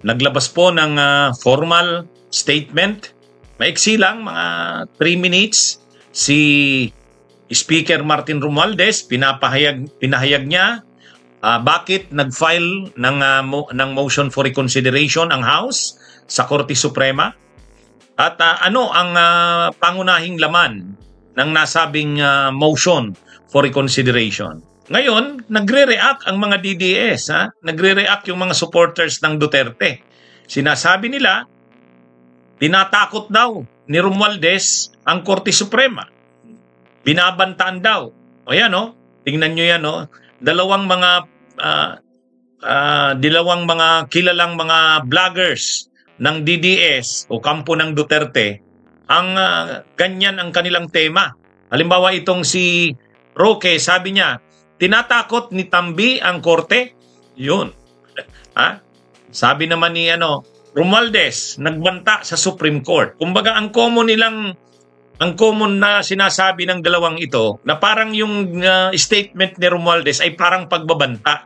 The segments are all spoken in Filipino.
naglabas po ng formal statement. Maiksi lang, mga 3 minutes. Si Speaker Martin Romualdez, pinahayag niya bakit nag-file ng motion for reconsideration ang House sa Korte Suprema at ano ang pangunahing laman ng nasabing motion for reconsideration. Ngayon, nagre-react ang mga DDS, nagre-react yung mga supporters ng Duterte. Sinasabi nila, tinatakot daw ni Romualdez ang Korte Suprema. Binabantaan daw. O yan, tingnan nyo yan, dalawang mga kilalang mga vloggers ng DDS o kampo ng Duterte, ang ganyan ang kanilang tema. Halimbawa itong si Roque, sabi niya, tinatakot ni Tambi ang korte. Yun. Sabi naman ni Romualdez, nagbanta sa Supreme Court. Kumbaga ang common na sinasabi ng dalawang ito, na parang yung statement ni Romualdez ay parang pagbabanta.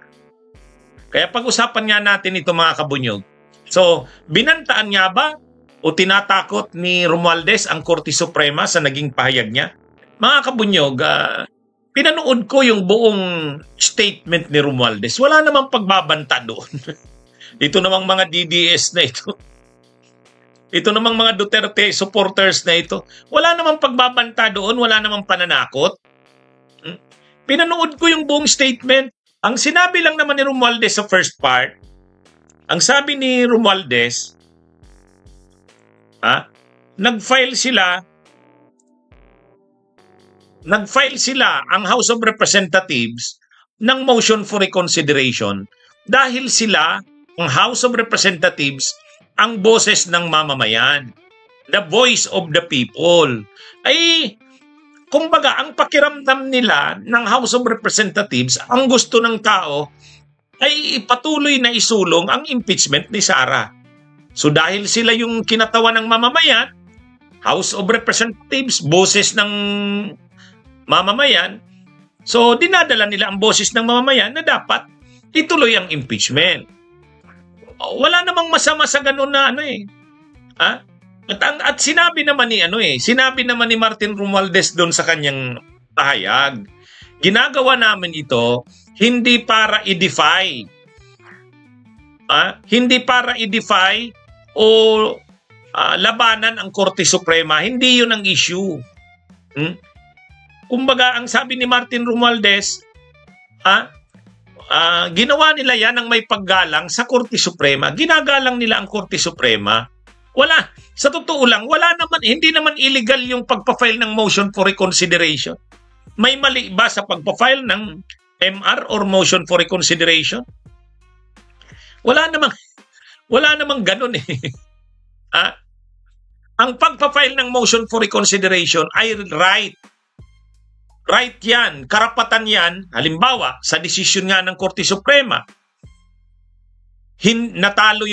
Kaya pag-usapan nga natin ito mga kabunyog. So, binantaan niya ba o tinatakot ni Romualdez ang Korte Suprema sa naging pahayag niya? Mga kabunyog, pinanood ko yung buong statement ni Romualdez. Wala namang pagbabanta doon. Ito namang mga DDS na ito. Ito namang mga Duterte supporters na ito. Wala namang pagbabanta doon, wala namang pananakot. Pinanood ko yung buong statement. Ang sinabi lang naman ni Romualdez sa first part, ang sabi ni Romualdez, nag-file sila ang House of Representatives ng motion for reconsideration dahil sila, ang House of Representatives, ang boses ng mamamayan, the voice of the people. Ay, kumbaga, ang pakiramdam nila ng House of Representatives, ang gusto ng tao, ay patuloy na isulong ang impeachment ni Sara. So dahil sila yung kinatawan ng mamamayan, House of Representatives, boses ng mamamayan, so dinadala nila ang boses ng mamamayan na dapat ituloy ang impeachment. Wala namang masama sa ganun na At sinabi naman ni Martin Romualdez doon sa kanyang pahayag, ginagawa namin ito hindi para i-defy. Hindi para i-defy o labanan ang Korte Suprema. Hindi yun ang issue. Kumbaga, ang sabi ni Martin Romualdez, ginawa nila yan ng may paggalang sa Korte Suprema. Ginagalang nila ang Korte Suprema. Sa totoo lang, hindi naman illegal yung pagpa-file ng motion for reconsideration. May mali ba sa pagpa-file ng MR or motion for reconsideration? Wala namang ganun eh. Ang pagpa-file ng motion for reconsideration ay right. Right yan, karapatan yan. Halimbawa, sa desisyon nga ng Korte Suprema, natalo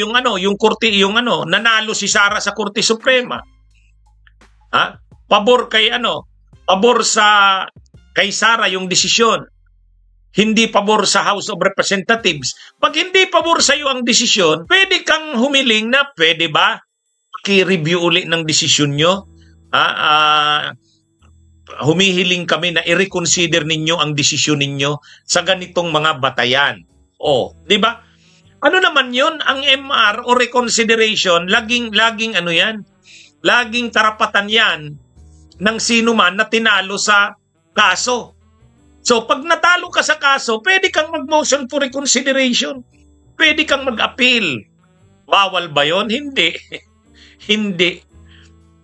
nanalo si Sara sa Korte Suprema. Pabor kay Sara yung desisyon. Hindi pabor sa House of Representatives. Pag hindi pabor sa iyo ang desisyon, pwede kang humiling na pwede ba i-review uli ng desisyon nyo? Humihiling kami na i-reconsider ninyo ang desisyon ninyo sa ganitong mga batayan. Di ba? Ano naman 'yon? Ang MR o reconsideration, laging karapatan 'yan ng sino man na tinalo sa kaso. So pag natalo ka sa kaso, pwede kang mag-motion for reconsideration. Pwede kang mag-appeal. Bawal ba 'yon? Hindi. Hindi.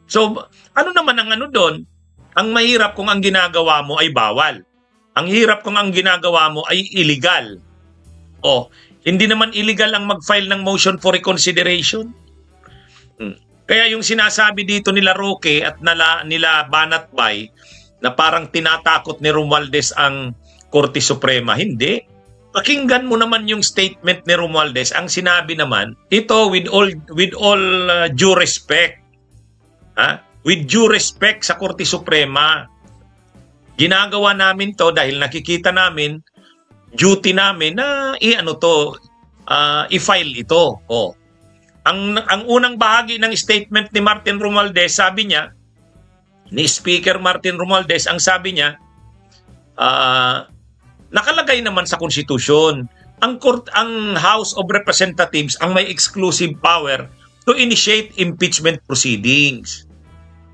So ano naman ang doon? Ang mahirap kung ang ginagawa mo ay bawal. Ang hirap kung ang ginagawa mo ay illegal. Hindi naman illegal ang mag-file ng motion for reconsideration. Kaya yung sinasabi dito nila Roque at nila Banatbay na parang tinatakot ni Romualdez ang Korte Suprema, hindi. Pakinggan mo naman yung statement ni Romualdez. Ang sinabi naman, ito with all due respect. With due respect sa Korte Suprema, ginagawa namin to dahil nakikita namin, duty namin na i-file ito. Ang unang bahagi ng statement ni Martin Romualdez, sabi niya, ni Speaker Martin Romualdez, ang sabi niya, nakalagay naman sa konstitusyon, ang House of Representatives ang may exclusive power to initiate impeachment proceedings.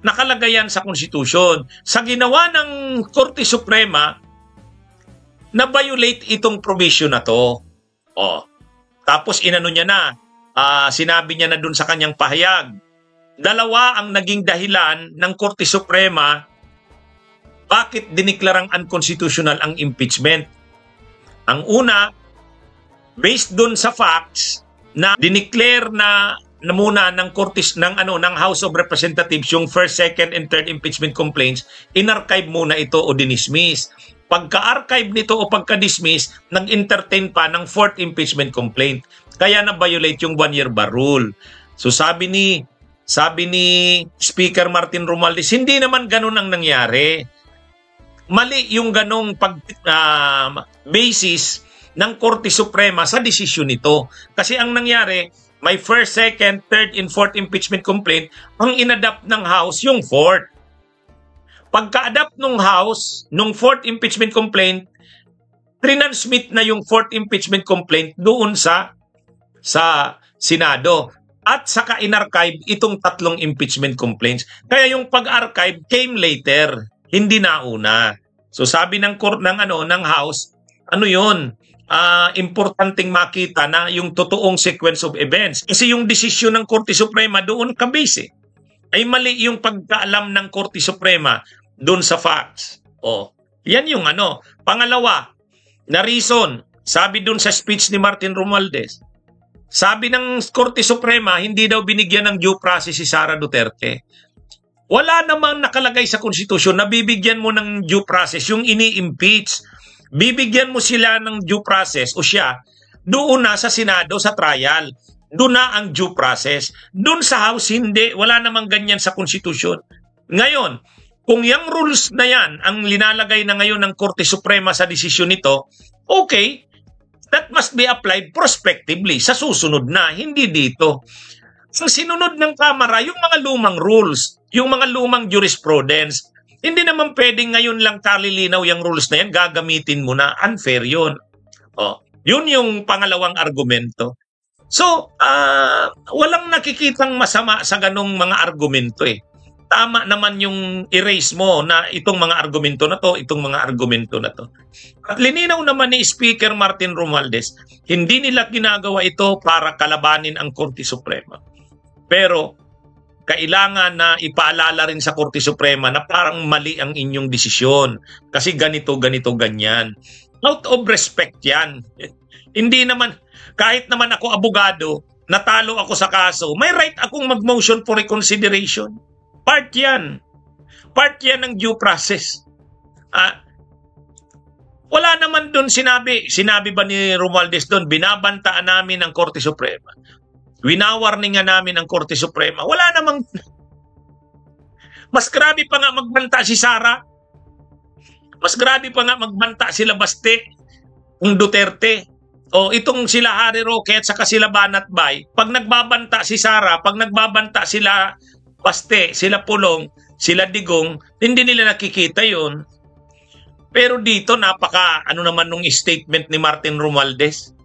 Nakalagay yan sa konstitusyon. Sa ginawa ng Korte Suprema, na-violate itong provision na to. Tapos inano niya na, sinabi niya na dun sa kanyang pahayag, dalawa ang naging dahilan ng Korte Suprema bakit diniklarang unconstitutional ang impeachment. Ang una, based dun sa facts na dineclare na muna ng ng House of Representatives yung first, second, and third impeachment complaints, inarchive muna ito o dinismiss. Pagka-archive nito o pagka-dismiss, nag-entertain pa ng fourth impeachment complaint. Kaya na-violate yung 1-year bar rule. So sabi ni Speaker Martin Romualdez, hindi naman ganun ang nangyari. Mali yung ganong basis ng Korte Suprema sa desisyon nito. Kasi ang nangyari, may first, second, third, and fourth impeachment complaint, ang inadapt ng House yung fourth. Pagka-adapt ng House, nung fourth impeachment complaint, trinansmit na yung fourth impeachment complaint doon sa Senado. At saka in-archive itong tatlong impeachment complaints. Kaya yung pag-archive came later, hindi nauna. So sabi ng House, importanteng makita na yung totoong sequence of events. Kasi yung desisyon ng Korte Suprema doon kabise. Ay mali yung pagkaalam ng Korte Suprema doon sa facts. Yan yung Pangalawa, na reason, sabi doon sa speech ni Martin Romualdez, sabi ng Korte Suprema, hindi daw binigyan ng due process si Sara Duterte. Wala namang nakalagay sa konstitusyon na bibigyan mo ng due process yung ini-impeach. Bibigyan mo sila ng due process o siya doon na sa Senado sa trial. Doon na ang due process. Doon sa House hindi. Wala namang ganyan sa konstitusyon. Ngayon, kung yung rules na yan ang linalagay na ngayon ng Korte Suprema sa desisyon nito, okay, that must be applied prospectively sa susunod na, hindi dito. Ang sinunod ng Kamara, yung mga lumang rules, yung mga lumang jurisprudence, hindi naman pwedeng ngayon lang kalilinaw yung rules na yan, gagamitin mo na, unfair yun. Yun yung pangalawang argumento. So, walang nakikitang masama sa ganong mga argumento eh. Tama naman yung erase mo na itong mga argumento na to, itong mga argumento na to. At lininaw naman ni Speaker Martin Romualdez, hindi nila ginagawa ito para kalabanin ang Korte Suprema. Pero, kailangan na ipaalala rin sa Korte Suprema na parang mali ang inyong desisyon. Kasi ganito, ganyan. Out of respect yan. Hindi naman, kahit naman ako abogado, natalo ako sa kaso, may right akong mag-motion for reconsideration. Part yan. Part yan ng due process. Wala naman doon sinabi ba ni Romualdez doon, binabantaan namin ang Korte Suprema. Winawarningan namin ang Korte Suprema. Wala namang... Mas grabe pa nga magbanta si Sara. Mas grabe pa nga magbanta sila Baste, kung Duterte. O itong sila Harry Roque at saka sila Banat Bay. Pag nagbabanta si Sara, pag nagbabanta sila Baste, sila Pulong, sila Digong, hindi nila nakikita yon. Pero dito ano naman nung statement ni Martin Romualdez.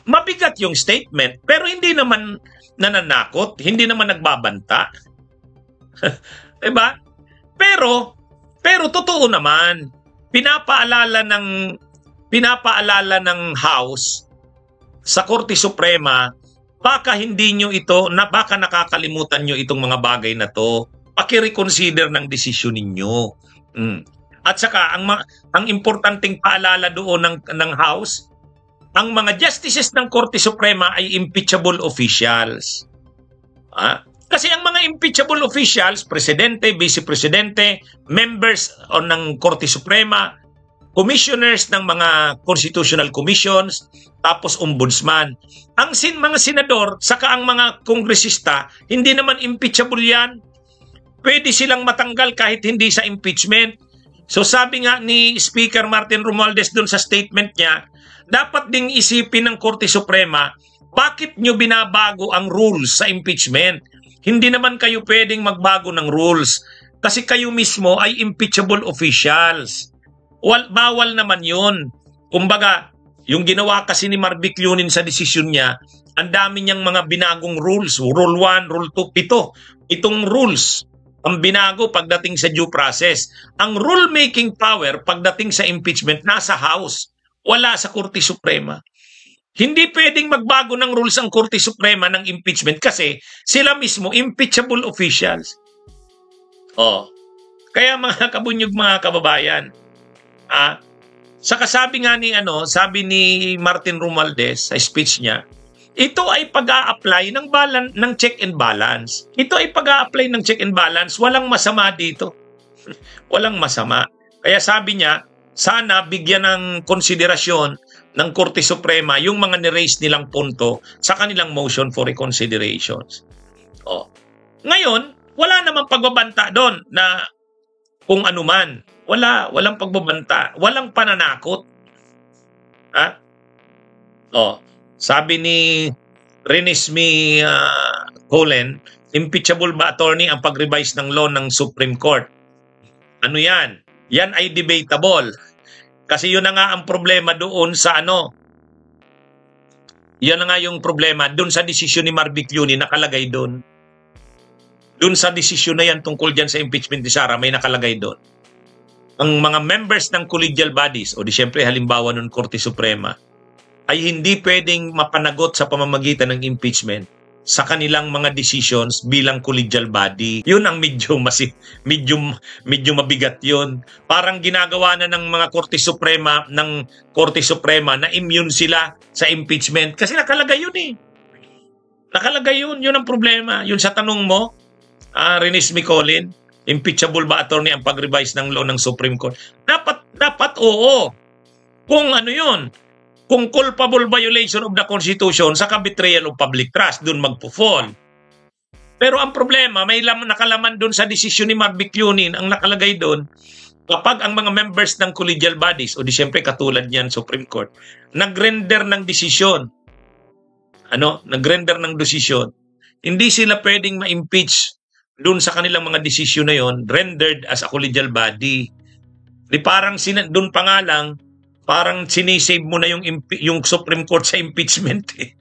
Mabigat yung statement, pero hindi naman nananakot, hindi naman nagbabanta. Diba? Pero totoo naman, pinapaalala ng House sa Korte Suprema, baka hindi nyo ito, baka nakakalimutan nyo itong mga bagay na to. Paki-reconsider ng desisyon ninyo. At saka, ang importanteng paalala doon ng House, ang mga justices ng Korte Suprema ay impeachable officials. Kasi ang mga impeachable officials, presidente, vice-presidente, members ng Korte Suprema, commissioners ng mga constitutional commissions, tapos ombudsman. Ang mga senador, saka ang mga kongresista, hindi naman impeachable yan. Pwede silang matanggal kahit hindi sa impeachment. So sabi nga ni Speaker Martin Romualdez doon sa statement niya, dapat ding isipin ng Korte Suprema Bakit nyo binabago ang rules sa impeachment? Hindi naman kayo pwedeng magbago ng rules kasi kayo mismo ay impeachable officials. Bawal naman yun. Kumbaga, yung ginawa kasi ni Marvic Yunin sa desisyon niya, ang dami niyang mga binagong rules. Rule 1, Rule 2, itong rules ang binago pagdating sa due process. Ang rule-making power pagdating sa impeachment nasa House, wala sa Korte Suprema. Hindi pwedeng magbago ng rules ang Korte Suprema ng impeachment kasi sila mismo impeachable officials. Kaya mga kabunyog, mga kababayan, sa kasabi nga ni sabi ni Martin Romualdez sa speech niya, ito ay pag-a-apply ng check and balance. Ito ay pag-a-apply ng check and balance. Walang masama dito. Walang masama. Kaya sabi niya, sana bigyan ng konsiderasyon ng Korte Suprema yung mga ni-raise nilang punto sa kanilang motion for reconsiderations. Ngayon, wala namang pagbabanta doon na kung ano man. Walang pagbabanta. Walang pananakot. Sabi ni Renesmee Colen, impeachable ba, attorney, ang pag-revise ng law ng Supreme Court? Ano yan? Yan ay debatable. Kasi yun na nga ang problema doon sa Yan na nga yung problema doon sa desisyon ni Marvic Yunin, nakalagay doon. Doon sa desisyon na yan tungkol dyan sa impeachment ni Sara, may nakalagay doon. Ang mga members ng collegial bodies, o di syempre halimbawa ng Korte Suprema, ay hindi pwedeng mapanagot sa pamamagitan ng impeachment sa kanilang mga decisions bilang collegial body. Yun ang medyo mabigat yun. Parang ginagawa na ng mga Korte Suprema na immune sila sa impeachment kasi nakalagay yun eh. Nakalagay yun. Yun ang problema. Yun sa tanong mo, Renesmee Colen, impeachable ba, attorney, ang pag-revise ng law ng Supreme Court? Dapat oo. Kung ano yun, kung culpable violation of the Constitution sa betrayal of public trust, dun magpo-fall. Pero ang problema, may nakalaman dun sa desisyon ni Marvic Yunin, ang nakalagay dun, kapag ang mga members ng collegial bodies, o di siyempre katulad niyan Supreme Court, nag-render ng desisyon, hindi sila pwedeng ma-impeach dun sa kanilang mga desisyon na yon, rendered as a collegial body. Di parang dun pa nga lang, parang sinisave mo na yung Supreme Court sa impeachment eh.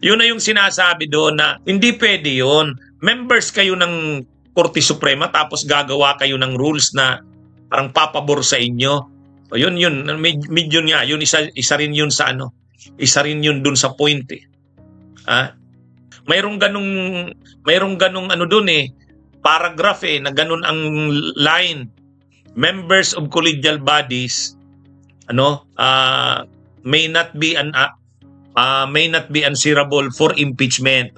Yun na yung sinasabi doon na hindi pwede yun. Members kayo ng Korte Suprema tapos gagawa kayo ng rules na parang papabor sa inyo. O yun. Medyo nga. Yun isa rin yun sa isa rin yun dun sa point eh. Mayroong ganung doon eh. Paragraph eh na ganun ang line. Members of collegial bodies may not be answerable for impeachment.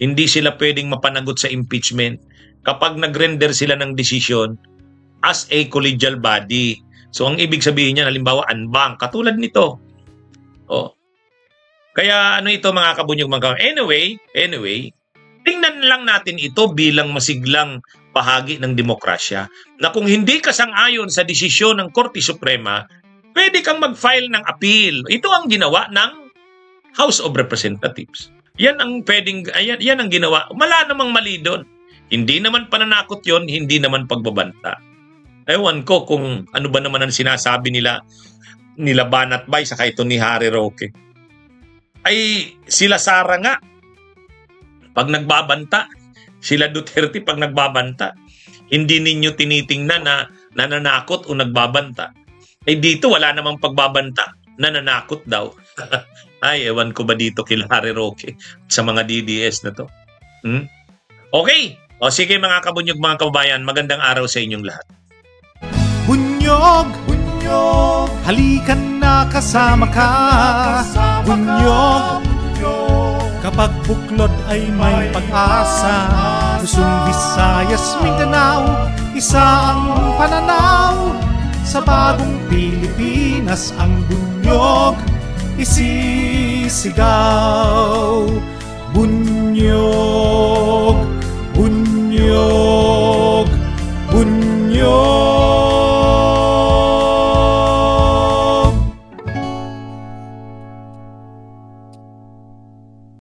Hindi sila pwedeng mapanagot sa impeachment kapag nag-render sila ng decision as a collegial body. So ang ibig sabihin niyan, halimbawa unbank, katulad nito. Kaya ito mga kabunyog, anyway, tingnan lang natin ito bilang masiglang bahagi ng demokrasya na kung hindi ka sang-ayon sa desisyon ng Korte Suprema, pwede kang mag-file ng appeal. Ito ang ginawa ng House of Representatives. Yan ang ginawa. Wala namang mali doon. Hindi naman pananakot yon, hindi naman pagbabanta. Ewan ko kung ano ba naman ang sinasabi nila Banat Bay saka ito ni Harry Roque. Ay sila Sara nga pag nagbabanta, sila Duterte pag nagbabanta, hindi ninyo tinitingnan na nananakot o nagbabanta. Dito wala namang pagbabanta, nananakot daw. Ay, ewan ko ba dito kila Harry Roque sa mga DDS na to. Okay. Sige mga kabunyog, mga kababayan, magandang araw sa inyong lahat. Bunyog, halikan na kasama ka. Bunyog, kapag buklod ay may pag-asa. Luzon, Visayas, Mindanao, isa ang pananaw. Sa bagong Pilipinas ang bunyog isisigaw. Bunyog, bunyog.